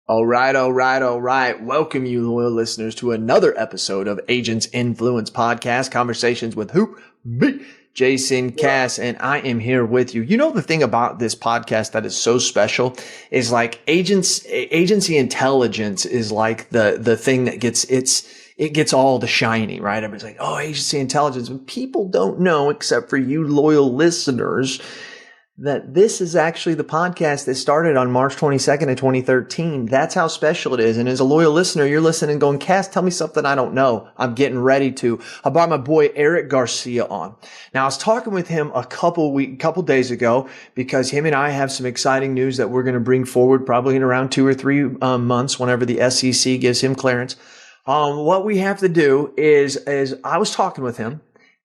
All right. Welcome you loyal listeners to another episode of Agents Influence Podcast, Conversations with who? Me, Jason Cass, and I am here with you. You know, the thing about this podcast that is so special is like agency intelligence is like the thing that it gets all the shiny, right? Everybody's like, oh, agency intelligence. And people don't know, except for you loyal listeners, that this is actually the podcast that started on March 22nd of 2013. That's how special it is. And as a loyal listener, you're listening going, Cass, tell me something I don't know. I'm getting ready to. I brought my boy Erik Garcia on. Now, I was talking with him a couple days ago because him and I have some exciting news that we're going to bring forward probably in around 2 or 3 months whenever the SEC gives him clearance. What we have to do is I was talking with him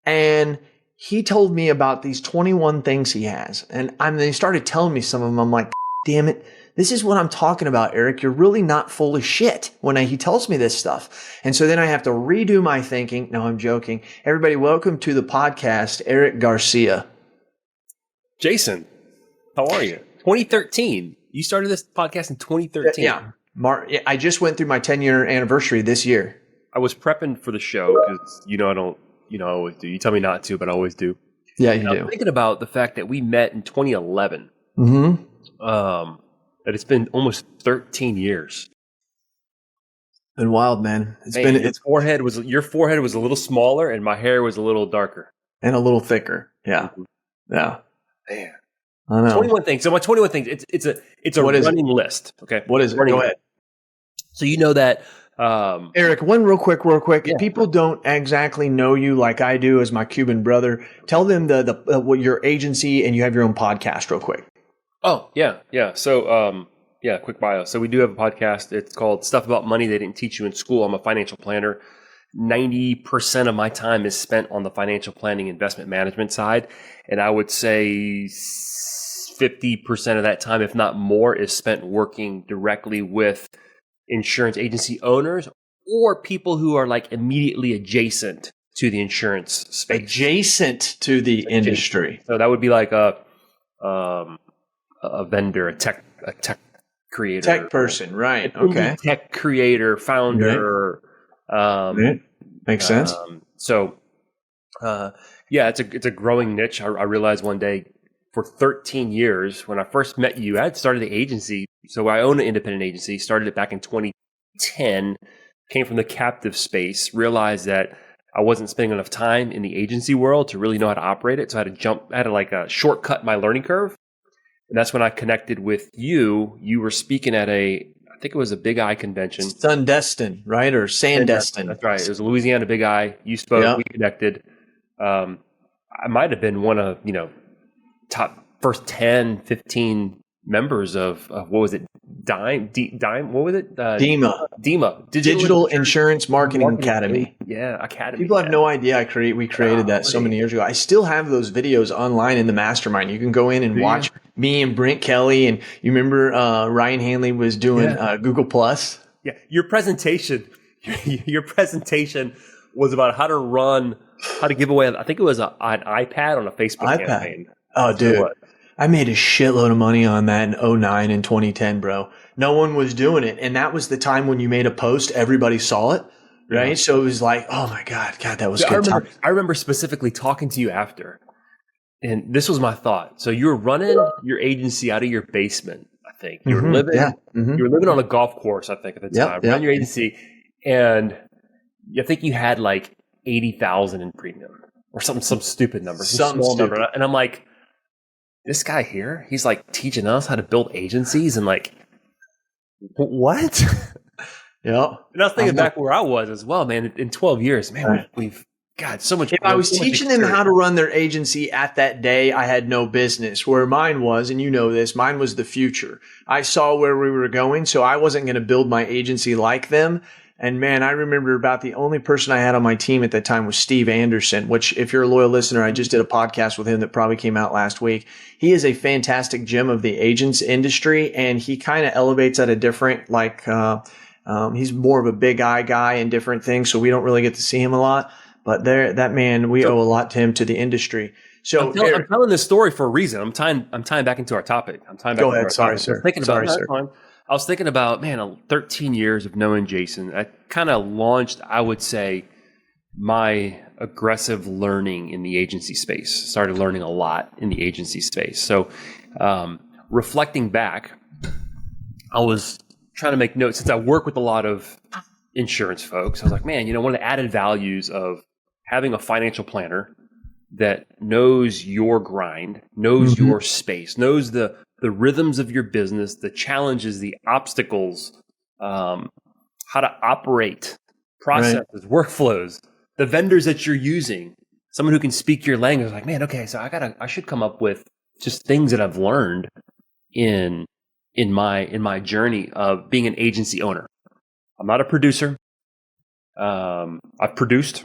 and he told me about these 21 things he has. And he started telling me some of them. I'm like, damn it. This is what I'm talking about, Erik. You're really not full of shit when he tells me this stuff. And so then I have to redo my thinking. No, I'm joking. Everybody, welcome to the podcast, Erik Garcia. Jason, how are you? 2013. You started this podcast in 2013. Yeah. I just went through my 10-year anniversary this year. I was prepping for the show because, I always do. You tell me not to, but I always do. Yeah, you do. I'm thinking about the fact that we met in 2011. Mm-hmm. That it's been almost 13 years. Been wild, man. Your forehead was a little smaller and my hair was a little darker. And a little thicker. Yeah. Mm-hmm. Yeah. Man. I know. 21 things. So my 21 things, it's a running list. Okay. What is it? Go ahead. So you know that Erik, one real quick. Yeah. People don't exactly know you like I do as my Cuban brother. Tell them what your agency and you have your own podcast real quick. Oh, yeah. So, quick bio. So we do have a podcast. It's called Stuff About Money They Didn't Teach You in School. I'm a financial planner. 90% of my time is spent on the financial planning investment management side. And I would say 50% of that time, if not more, is spent working directly with insurance agency owners or people who are like immediately adjacent to the insurance space. Adjacent to the industry. So that would be like a vendor, a tech creator. Tech person, right. Okay. Tech creator, founder. Right. Makes sense. It's a growing niche. I realized one day for 13 years, when I first met you, I had started the agency. So I own an independent agency, started it back in 2010, came from the captive space, realized that I wasn't spending enough time in the agency world to really know how to operate it. So I had to shortcut my learning curve. And that's when I connected with you. You were speaking at I think it was a Big I convention. Sandestin, right? Or Sandestin. That's right. It was a Louisiana Big I. You spoke, Yep. We connected. I might have been one of, top first 10, 15 members of what was it? Dime, what was it? DEMA. Digital Insurance Marketing Academy. Yeah, Academy. People have no idea we created that so many years ago. I still have those videos online in the mastermind. You can go in and watch me and Brent Kelly. And you remember Ryan Hanley was doing Google Plus? Yeah, your presentation was about how to give away, I think it was an iPad on a Facebook campaign. Oh, dude. I made a shitload of money on that in 2009 and 2010, bro. No one was doing it. And that was the time when you made a post, everybody saw it, right? Yeah. So it was like, oh my God, that was good. I remember specifically talking to you after. And this was my thought. So you were running your agency out of your basement, I think. You were living you were living on a golf course, I think, at the time. Running your agency. And I think you had like 80,000 in premium or some stupid number, some small number. And I'm like, this guy here, he's like teaching us how to build agencies and like, what? Yeah. And I was thinking back where I was as well, man. In 12 years, man, we've got so much. If I was teaching them how to run their agency at that day, I had no business. Where mine was, and you know this, mine was the future. I saw where we were going, so I wasn't going to build my agency like them. And man, I remember about the only person I had on my team at that time was Steve Anderson, which if you're a loyal listener, I just did a podcast with him that probably came out last week. He is a fantastic gem of the agents industry, and he kind of elevates at a different, he's more of a big eye guy and different things. So we don't really get to see him a lot, but that man, we owe a lot to him, to the industry. So I'm telling this story for a reason. I'm tying back into our topic. Go ahead. Sorry, sir. Thinking about it. I was thinking about, man, 13 years of knowing Jason. I kind of launched, I would say, my aggressive learning in the agency space. Started learning a lot in the agency space. So reflecting back, I was trying to make notes since I work with a lot of insurance folks. I was like, man, one of the added values of having a financial planner that knows your grind, knows your space, knows the rhythms of your business, the challenges, the obstacles, how to operate, processes, workflows, the vendors that you're using, someone who can speak your language. Like, man, okay, so I should come up with just things that I've learned in my journey of being an agency owner. I'm not a producer. I've produced.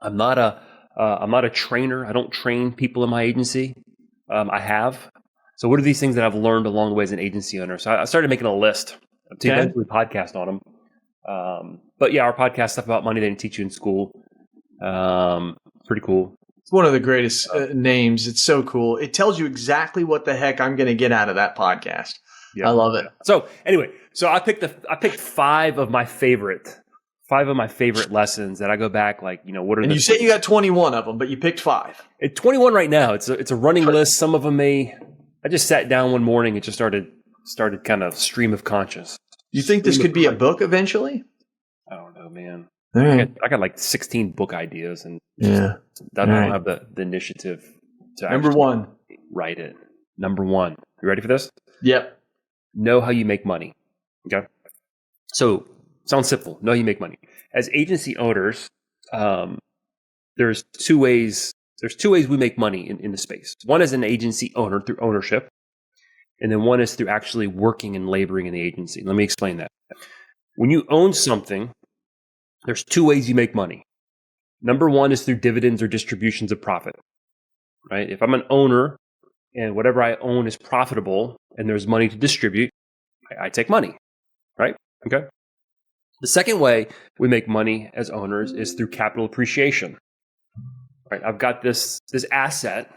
I'm not a trainer. I don't train people in my agency. I have. So what are these things that I've learned along the way as an agency owner? So I started making a list to eventually podcast on them. But yeah, our podcast, Stuff About Money They Didn't Teach You in School. Pretty cool. It's one of the greatest names. It's so cool. It tells you exactly what the heck I'm going to get out of that podcast. Yeah, I love it. So anyway, I picked five of my favorite lessons that I go back, like, what are and you say you got 21 of them, but you picked 5. It's 21 right now. It's a running list. Some of them I just sat down one morning and just started kind of stream of conscious. You think this could be a book eventually? I don't know, man. All right. I got like 16 book ideas, and I don't have the initiative to Number 1. Write it. Number 1. You ready for this? Yep. Know how you make money. Okay. So sounds simple. Know how you make money. As agency owners, there's two ways we make money in the space. One is an agency owner through ownership, and then one is through actually working and laboring in the agency. Let me explain that. When you own something, there's 2 ways you make money. Number 1 is through dividends or distributions of profit, right? If I'm an owner and whatever I own is profitable and there's money to distribute, I take money, right? Okay. The second way we make money as owners is through capital appreciation, right? I've got this asset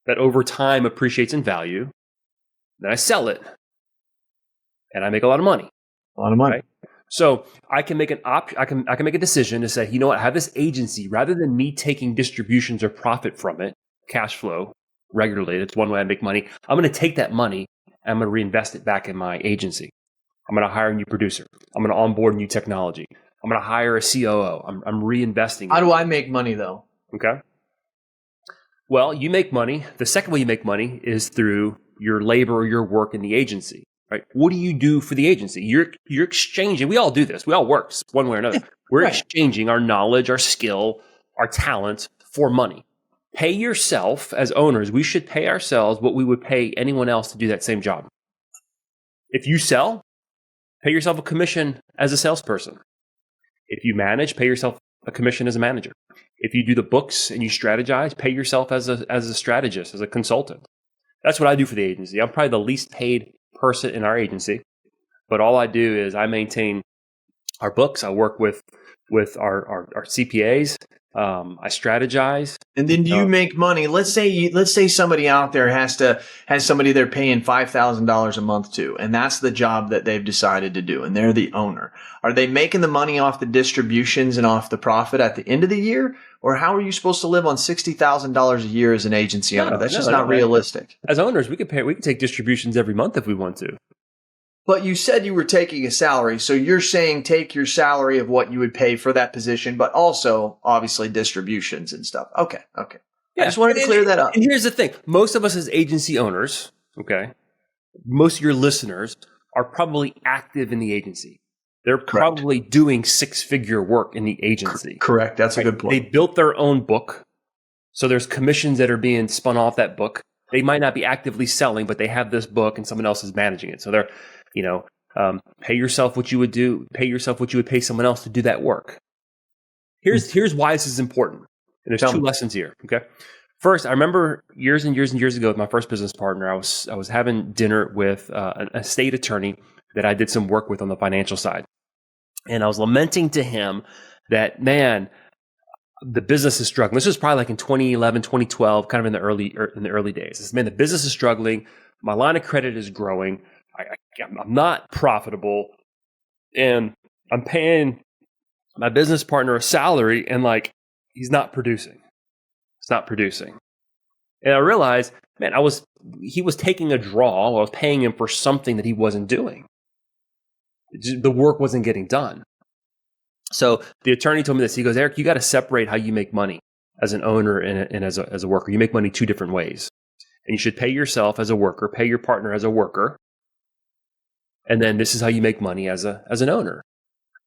that over time appreciates in value. Then I sell it and I make a lot of money. A lot of money. Right? So I can make I can make a decision to say, you know what, I have this agency, rather than me taking distributions or profit from it, cash flow regularly, that's one way I make money. I'm going to take that money and I'm going to reinvest it back in my agency. I'm going to hire a new producer. I'm going to onboard new technology. I'm going to hire a COO. I'm reinvesting. How do I make money though? Okay. Well, you make money. The second way you make money is through your labor or your work in the agency. Right? What do you do for the agency? You're exchanging. We all do this. We all work one way or another. We're exchanging our knowledge, our skill, our talent for money. Pay yourself as owners. We should pay ourselves what we would pay anyone else to do that same job. If you sell, pay yourself a commission as a salesperson. If you manage, pay yourself a commission as a manager. If you do the books and you strategize, pay yourself as a strategist, as a consultant. That's what I do for the agency. I'm probably the least paid person in our agency, but all I do is I maintain our books. I work with our CPAs. I strategize. And then do you make money? Let's say somebody out there has somebody they're paying $5,000 a month to, and that's the job that they've decided to do, and they're the owner. Are they making the money off the distributions and off the profit at the end of the year? Or how are you supposed to live on $60,000 a year as an agency owner? That's just not realistic. As owners, we can take distributions every month if we want to. But you said you were taking a salary, so you're saying take your salary of what you would pay for that position, but also obviously distributions and stuff. Okay. Yeah. I just wanted to clear that up. And here's the thing. Most of us as agency owners, okay, most of your listeners are probably active in the agency. They're probably doing 6-figure work in the agency. Correct. That's a good point. They built their own book. So there's commissions that are being spun off that book. They might not be actively selling, but they have this book and someone else is managing it. So they're, pay yourself what you would do. Pay yourself what you would pay someone else to do that work. Here's why this is important. And there's 2 lessons here. Okay. First, I remember years and years and years ago with my first business partner, I was having dinner with an estate attorney that I did some work with on the financial side. And I was lamenting to him that, man, the business is struggling. This was probably like in 2011, 2012, kind of in the early days. Man, the business is struggling. My line of credit is growing. I'm not profitable, and I'm paying my business partner a salary, and like he's not producing. It's not producing. And I realized, man, he was taking a draw. I was paying him for something that he wasn't doing. The work wasn't getting done. So the attorney told me this. He goes, Eric, you got to separate how you make money as an owner and as a worker. You make money two different ways. And you should pay yourself as a worker, pay your partner as a worker. And then this is how you make money as an owner.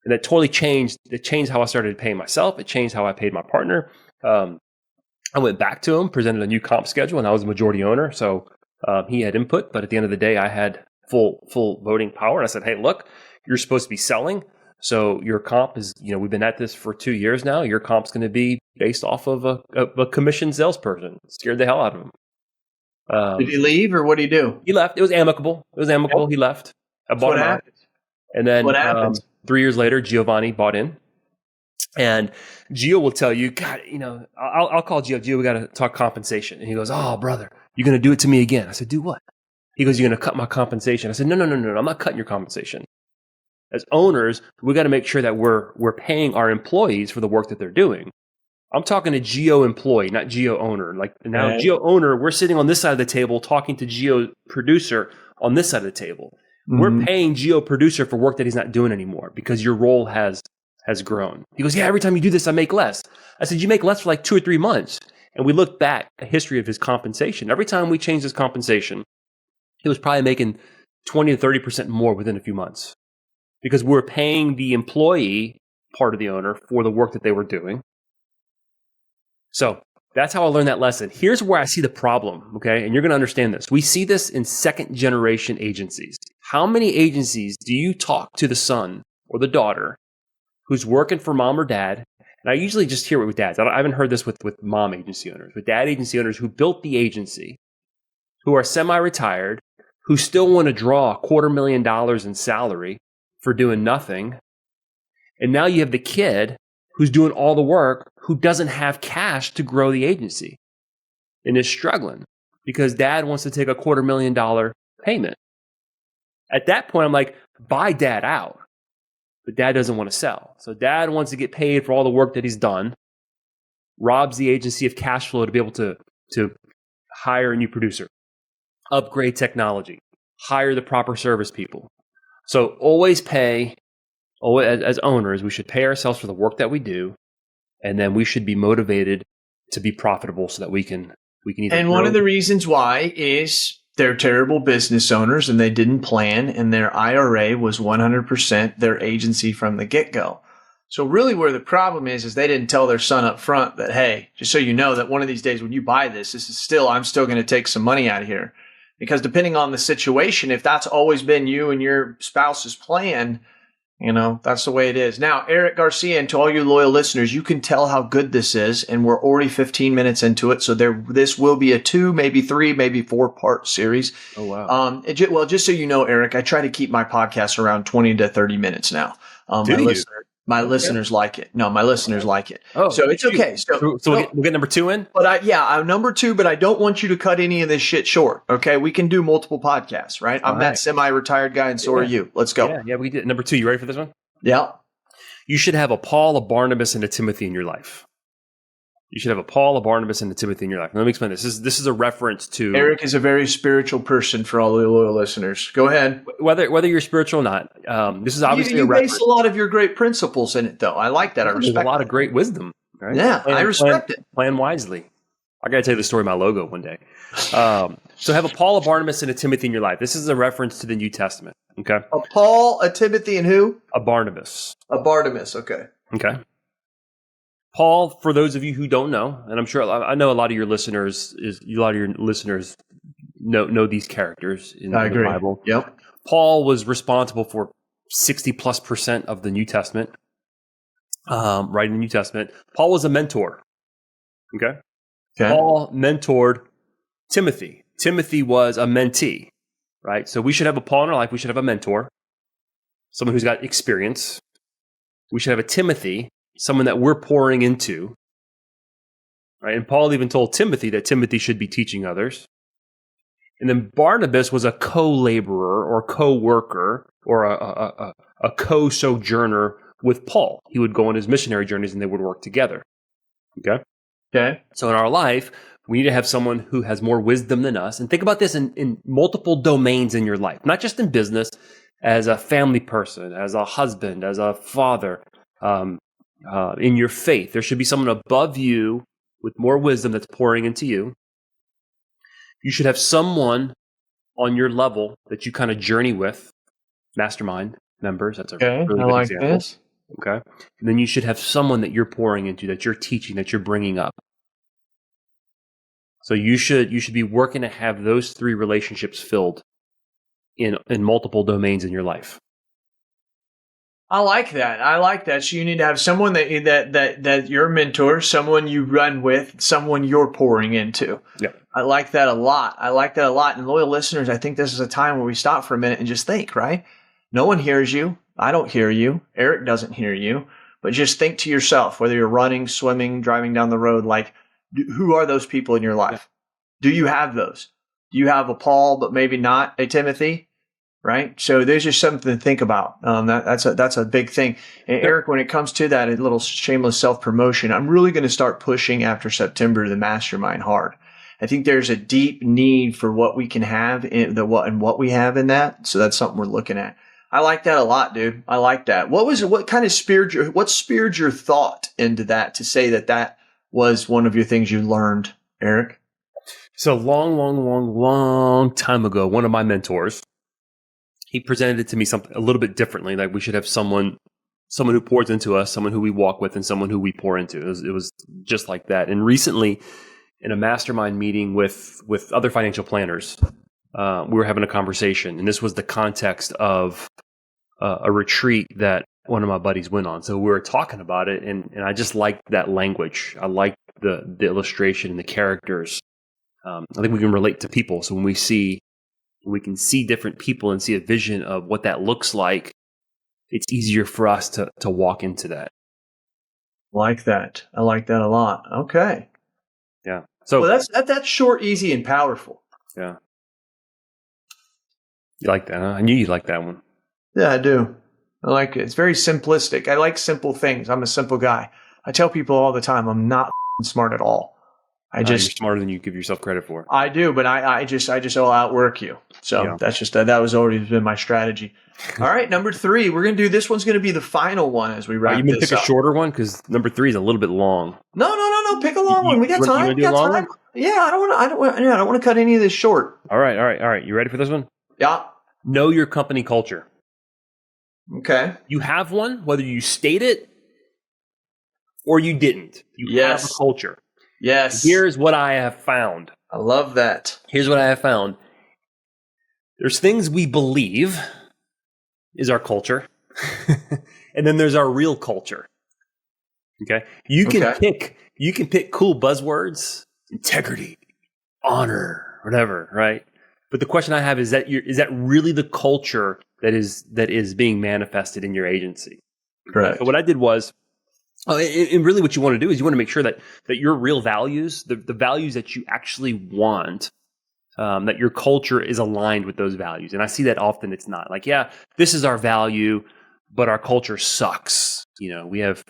And that totally changed. It changed how I started paying myself. It changed how I paid my partner. I went back to him, presented a new comp schedule, and I was the majority owner. So he had input, but at the end of the day, I had full voting power. And I said, hey, look, you're supposed to be selling. So your comp is, we've been at this for 2 years now. Your comp's going to be based off of a commissioned salesperson. Scared the hell out of him. Did he leave or what did he do? He left. It was amicable. Yep. He left. I bought him out. And then what happened? 3 years later, Giovanni bought in. And Gio will tell you, God, I'll call Gio. Gio, we got to talk compensation. And he goes, oh, brother, you're going to do it to me again. I said, do what? He goes, you're going to cut my compensation. I said, no, I'm not cutting your compensation. As owners, we got to make sure that we're paying our employees for the work that they're doing. I'm talking to Geo employee, not Geo owner. Like now, right. Geo owner, we're sitting on this side of the table talking to Geo producer on this side of the table. Mm-hmm. We're paying Geo producer for work that he's not doing anymore because your role has grown. He goes, yeah, every time you do this, I make less. I said, you make less for like 2 or 3 months. And we looked back at the history of his compensation. Every time we changed his compensation, he was probably making 20 to 30% more within a few months because we're paying the employee, part of the owner, for the work that they were doing. So that's how I learned that lesson. Here's where I see the problem, okay? And you're going to understand this. We see this in second generation agencies. How many agencies do you talk to the son or the daughter who's working for mom or dad? And I usually just hear it with dads. I haven't heard this with mom agency owners, with dad agency owners who built the agency, who are semi-retired, who still want to draw $250,000 in salary for doing nothing. And now you have the kid who's doing all the work, who doesn't have cash to grow the agency and is struggling because dad wants to take a $250,000 payment. At that point, I'm like, buy dad out. But dad doesn't want to sell. So dad wants to get paid for all the work that he's done, robs the agency of cash flow to be able to hire a new producer, upgrade technology, hire the proper service people. So always pay, as owners, we should pay ourselves for the work that we do, and then we should be motivated to be profitable so that we can either And one of the reasons why is they're terrible business owners and they didn't plan, and their IRA was 100% their agency from the get-go. So really where the problem is they didn't tell their son up front that, hey, just so you know that one of these days when you buy this is still, I'm still going to take some money out of here. Because depending on the situation, if that's always been you and your spouse's plan, that's the way it is. Now, Erik Garcia, and to all you loyal listeners, you can tell how good this is, and we're already 15 minutes into it. So this will be a 2, maybe 3, maybe 4-part series. Oh, wow. Well, just so you know, Erik, I try to keep my podcast around 20 to 30 minutes now. My listeners like it. No, my listeners like it. Oh, so it's okay. So we'll get number 2 in? But I'm number 2, but I don't want you to cut any of this shit short. Okay. We can do multiple podcasts, right? I'm that semi-retired guy and so are you. Let's go. Yeah, we did. Number 2, you ready for this one? Yeah. You should have a Paul, a Barnabas, and a Timothy in your life. You should have a Paul, a Barnabas, and a Timothy in your life. Let me explain this. This is a reference to... Erik is a very spiritual person for all the loyal listeners. Go ahead. Whether you're spiritual or not, this is obviously a reference. You base a lot of your great principles in it, though. I like that. I respect There's a lot of great wisdom. Right? Yeah, I respect it. Plan wisely. I got to tell you the story of my logo one day. So have a Paul, a Barnabas, and a Timothy in your life. This is a reference to the New Testament. Okay. A Paul, a Timothy, and who? A Barnabas. A Barnabas. Okay. Okay. Paul, for those of you who don't know, and I'm sure I know a lot of your listeners know these characters in the Bible. Yep. Paul was responsible for 60+% of the New Testament, writing the New Testament. Paul was a mentor. Okay. Paul mentored Timothy. Timothy was a mentee, right? So we should have a Paul in our life. We should have a mentor, someone who's got experience. We should have a Timothy, someone that we're pouring into, right? And Paul even told Timothy that Timothy should be teaching others. And then Barnabas was a co-laborer or co-worker or a co-sojourner with Paul. He would go on his missionary journeys and they would work together. Okay? Okay. So in our life, we need to have someone who has more wisdom than us. And think about this in multiple domains in your life, not just in business, as a family person, as a husband, as a father, in your faith. There should be someone above you with more wisdom that's pouring into you. You should have someone on your level that you kind of journey with, mastermind members. That's a really good I like example. this. Okay. And then you should have someone that you're pouring into, that you're teaching, that you're bringing up. So you should be working to have those three relationships filled in multiple domains in your life. I like that. So you need to have someone that you're a mentor, someone you run with, someone you're pouring into. Yeah. I like that a lot. And loyal listeners, I think this is a time where we stop for a minute and just think, right? No one hears you. I don't hear you. Erik doesn't hear you. But just think to yourself, whether you're running, swimming, driving down the road, like, who are those people in your life? Yeah. Do you have those? Do you have a Paul, but maybe not a Timothy? Right? So there's just something to think about. That's a big thing. And Erik, when it comes to that, a little shameless self-promotion, I'm really going to start pushing after September the mastermind hard. I think there's a deep need for what we can have in what we have in that. So that's something we're looking at. I like that a lot, dude. I like that. What speared your thought into that to say that was one of your things you learned, Erik? So long time ago, one of my mentors, he presented it to me something a little bit differently. Like we should have someone who pours into us, someone who we walk with, and someone who we pour into. It was just like that. And recently, in a mastermind meeting with other financial planners, we were having a conversation, and this was the context of a retreat that one of my buddies went on. So we were talking about it, and I just liked that language. I liked the illustration and the characters. I think we can relate to people. So when we can see different people and see a vision of what that looks like, it's easier for us to walk into that. Like that. I like that a lot. Okay. Yeah. So that's short, easy, and powerful. Yeah. You like that, huh? I knew you'd like that one. Yeah, I do. I like it. It's very simplistic. I like simple things. I'm a simple guy. I tell people all the time, I'm not smart at all. You're smarter than you give yourself credit for. I do, but I just will outwork you. So That's just that was already been my strategy. All right, number 3. We're gonna do this. One's gonna be the final one as we wrap. You mean pick a shorter one because number 3 is a little bit long. No. Pick a long one. We got time. We got time. Yeah, I don't want to cut any of this short. All right. You ready for this one? Yeah. Know your company culture. Okay. You have one, whether you state it or you didn't. You have a culture. Yes. Here's what I have found. I love that. Here's what I have found. There's things we believe is our culture. And then there's our real culture. Okay? You can pick cool buzzwords, integrity, honor, whatever, right? But the question I have is that really the culture that is being manifested in your agency? Correct. So what I did was, and really what you want to do is you want to make sure that your real values, the values that you actually want, that your culture is aligned with those values. And I see that often it's not. Like, yeah, this is our value, but our culture sucks. We have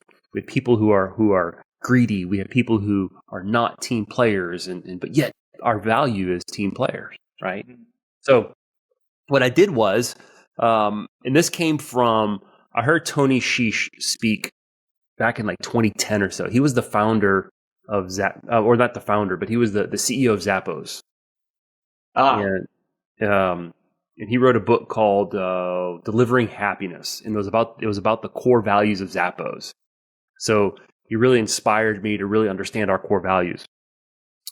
people who are greedy. We have people who are not team players, but yet our value is team players, right? So what I did was, and this came from, I heard Tony Sheesh speak back in like 2010 or so. He was the founder of or not the founder, but he was the CEO of Zappos. And he wrote a book called Delivering Happiness, and it was about the core values of Zappos. So he really inspired me to really understand our core values.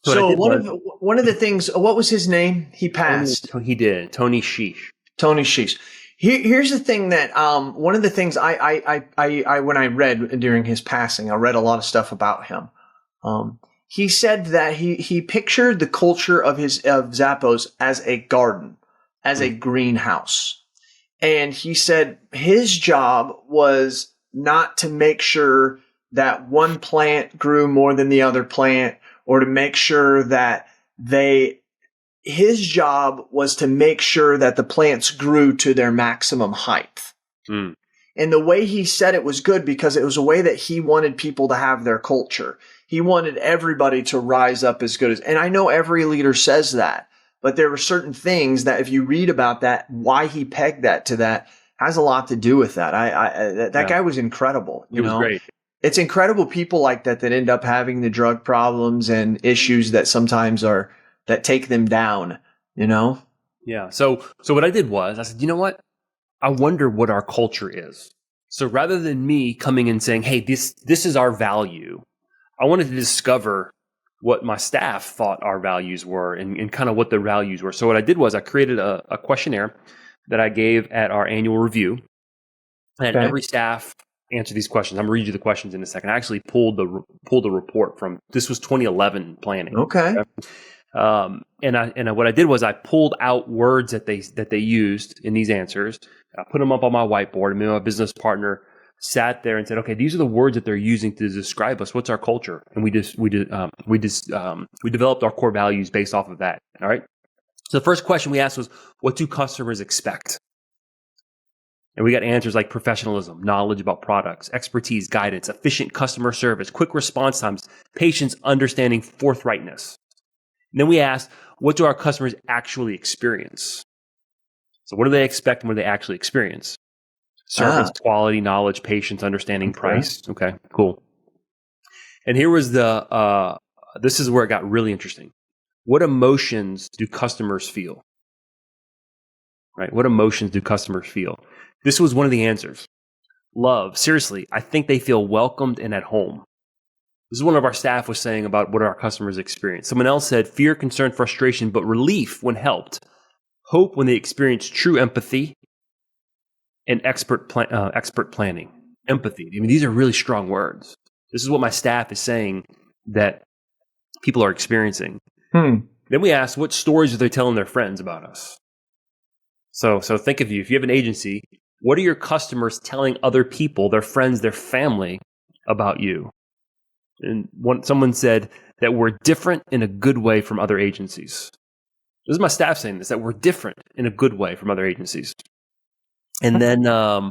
So one of the things, what was his name? He passed. He did. Tony Sheesh. Tony Sheesh. Here's the thing that one of the things I when I read during his passing, I read a lot of stuff about him. He said that he pictured the culture of Zappos as a garden, as a greenhouse, and he said his job was not to make sure that one plant grew more than the other plant, or to make sure that they his job was to make sure that the plants grew to their maximum height. Mm. And the way he said it was good because it was a way that he wanted people to have their culture. He wanted everybody to rise up as good as, and I know every leader says that, but there were certain things that if you read about that, why he pegged that to that has a lot to do with that. That guy was incredible. He was great. It's incredible people like that end up having the drug problems and issues that sometimes that take them down, Yeah. So what I did was I said, you know what? I wonder what our culture is. So rather than me coming and saying, hey, this is our value, I wanted to discover what my staff thought our values were and kind of what their values were. So what I did was I created a questionnaire that I gave at our annual review. And every staff answer these questions. I'm going to read you the questions in a second. I actually pulled the report from, this was 2011 planning. Okay. And what I did was I pulled out words that they used in these answers. I put them up on my whiteboard, and me and my business partner sat there and said, okay, these are the words that they're using to describe us. What's our culture? And we developed our core values based off of that. All right. So the first question we asked was, what do customers expect? And we got answers like professionalism, knowledge about products, expertise, guidance, efficient customer service, quick response times, patience, understanding, forthrightness. And then we asked, what do our customers actually experience? So what do they expect and what do they actually experience? Service, quality, knowledge, patience, understanding, price. Okay, cool. And here was this is where it got really interesting. What emotions do customers feel? Right? What emotions do customers feel? This was one of the answers. Love. Seriously, I think they feel welcomed and at home. This is one of our staff was saying about what our customers experience. Someone else said fear, concern, frustration, but relief when helped. Hope when they experience true empathy, and expert planning. Empathy. I mean, these are really strong words. This is what my staff is saying that people are experiencing. Then we asked, what stories are they telling their friends about us? So think of you. If you have an agency, what are your customers telling other people, their friends, their family about you? And someone said that we're different in a good way from other agencies. This is my staff saying this, that we're different in a good way from other agencies. And then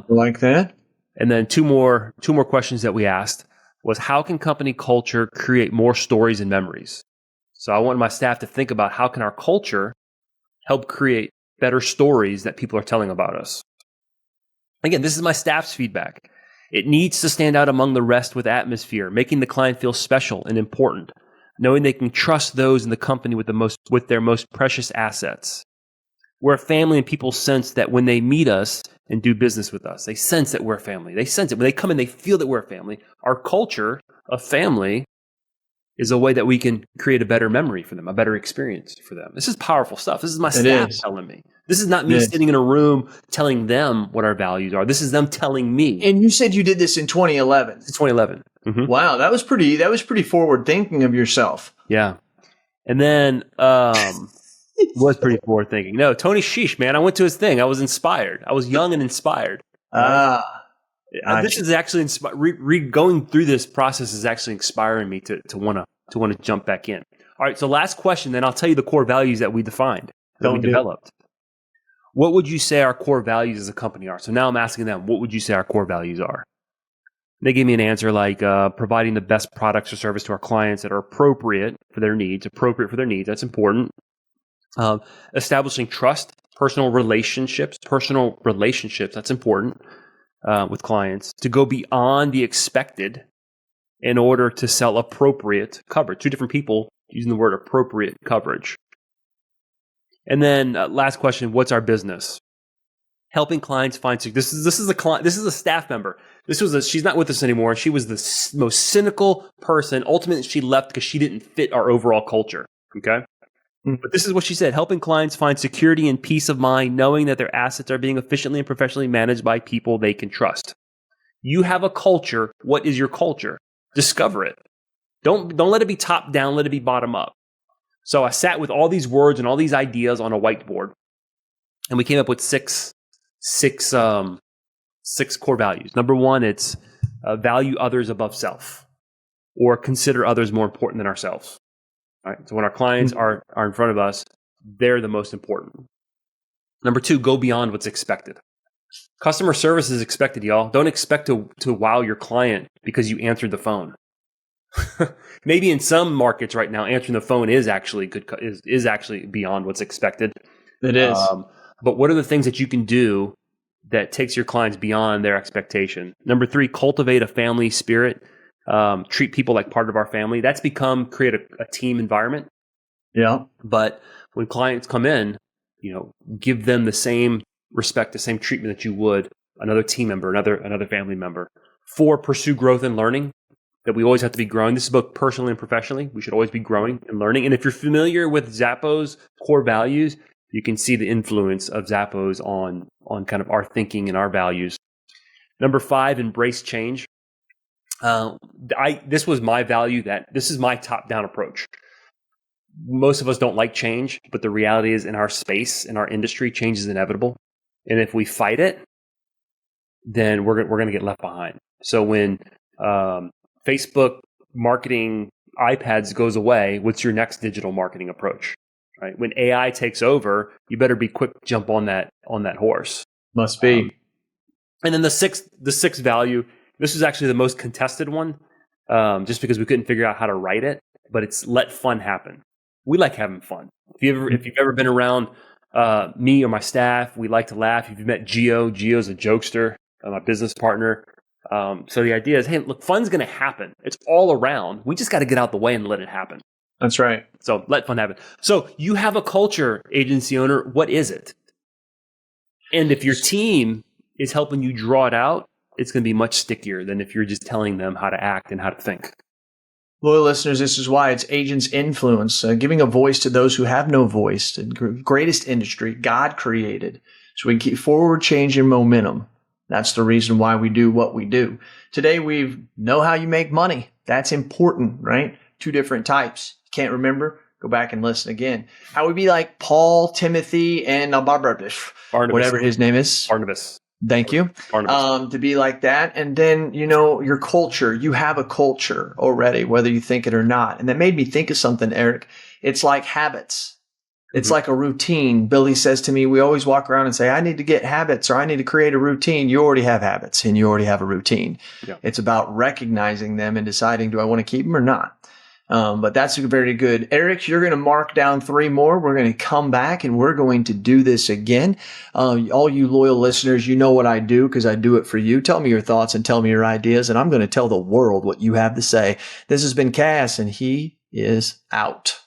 like that. And then two more questions that we asked was, how can company culture create more stories and memories? So I wanted my staff to think about how can our culture help create better stories that people are telling about us. Again, this is my staff's feedback. It needs to stand out among the rest with atmosphere, making the client feel special and important, knowing they can trust those in the company with their most precious assets. We're a family, and people sense that when they meet us and do business with us, they sense that we're a family. They sense it. When they come in, they feel that we're a family. Our culture of family is a way that we can create a better memory for them, a better experience for them. This is powerful stuff. This is my staff telling me. This is not me sitting in a room telling them what our values are. This is them telling me. And you said you did this in 2011. It's 2011. Mm-hmm. Wow, that was pretty forward thinking of yourself. Yeah. And then was pretty forward thinking. No, Tony Sheesh, man, I went to his thing. I was inspired. I was young and inspired. This is actually going through this process is actually inspiring me to want to jump back in. All right, so last question, then I'll tell you the core values that we defined, that we developed. What would you say our core values as a company are? So now I'm asking them, what would you say our core values are? They gave me an answer like providing the best products or service to our clients that are appropriate for their needs. That's important. Establishing trust, personal relationships. That's important with clients. To go beyond the expected in order to sell appropriate coverage. Two different people using the word appropriate coverage. And then last question, what's our business? Helping clients find this is a client, this is a staff member. She's not with us anymore. She was the most cynical person. Ultimately, she left because she didn't fit our overall culture. Okay? But this is what she said, helping clients find security and peace of mind, knowing that their assets are being efficiently and professionally managed by people they can trust. You have a culture. What is your culture? Discover it. Don't let it be top down. Let it be bottom up. So I sat with all these words and all these ideas on a whiteboard, and we came up with six core values. Number one, it's value others above self, or consider others more important than ourselves. All right. So when our clients are in front of us, They're the most important. Number 2, go beyond what's expected. Customer service is expected, y'all. Don't expect to wow your client because you answered the phone. Maybe in some markets right now, answering the phone is actually is actually beyond what's expected. It is. But what are the things that you can do that takes your clients beyond their expectation? Number 3, cultivate a family spirit. Treat people like part of our family. That's create a team environment. Yeah. But when clients come in, give them the same respect, the same treatment that you would another team member, another family member. 4, pursue growth and learning. That we always have to be growing. This is both personally and professionally. We should always be growing and learning. And if you're familiar with Zappos core values, you can see the influence of Zappos on kind of our thinking and our values. Number 5, embrace change. This was my value. This is my top-down approach. Most of us don't like change, but the reality is in our space, in our industry, change is inevitable. And if we fight it, then we're going to get left behind. So when Facebook marketing iPads goes away, what's your next digital marketing approach? Right? When AI takes over, you better be quick to jump on that horse. Must be. And then the sixth value, this is actually the most contested one, just because we couldn't figure out how to write it, but it's let fun happen. We like having fun. If you've ever been around me or my staff, we like to laugh. If you've met Gio's a jokester, my business partner. So the idea is, hey, look, fun's going to happen. It's all around. We just got to get out the way and let it happen. That's right. So let fun happen. So you have a culture, agency owner. What is it? And if your team is helping you draw it out, it's going to be much stickier than if you're just telling them how to act and how to think. Loyal listeners, this is why it's Agents Influence, giving a voice to those who have no voice. The greatest industry God created, so we can keep forward change and momentum. That's the reason why we do what we do. Today, we know how you make money. That's important, right? 2 different types. Can't remember? Go back and listen again. How we be like Paul, Timothy, and Barnabas. Whatever his name is. Barnabas. Thank you. Barnabas. To be like that. And then, your culture. You have a culture already, whether you think it or not. And that made me think of something, Eric. It's like habits. It's like a routine. Billy says to me, we always walk around and say, I need to get habits or I need to create a routine. You already have habits and you already have a routine. Yeah. It's about recognizing them and deciding, do I want to keep them or not? But that's very good. Eric, you're going to mark down 3 more. We're going to come back and we're going to do this again. All you loyal listeners, you know what I do because I do it for you. Tell me your thoughts and tell me your ideas, and I'm going to tell the world what you have to say. This has been Cass, and he is out.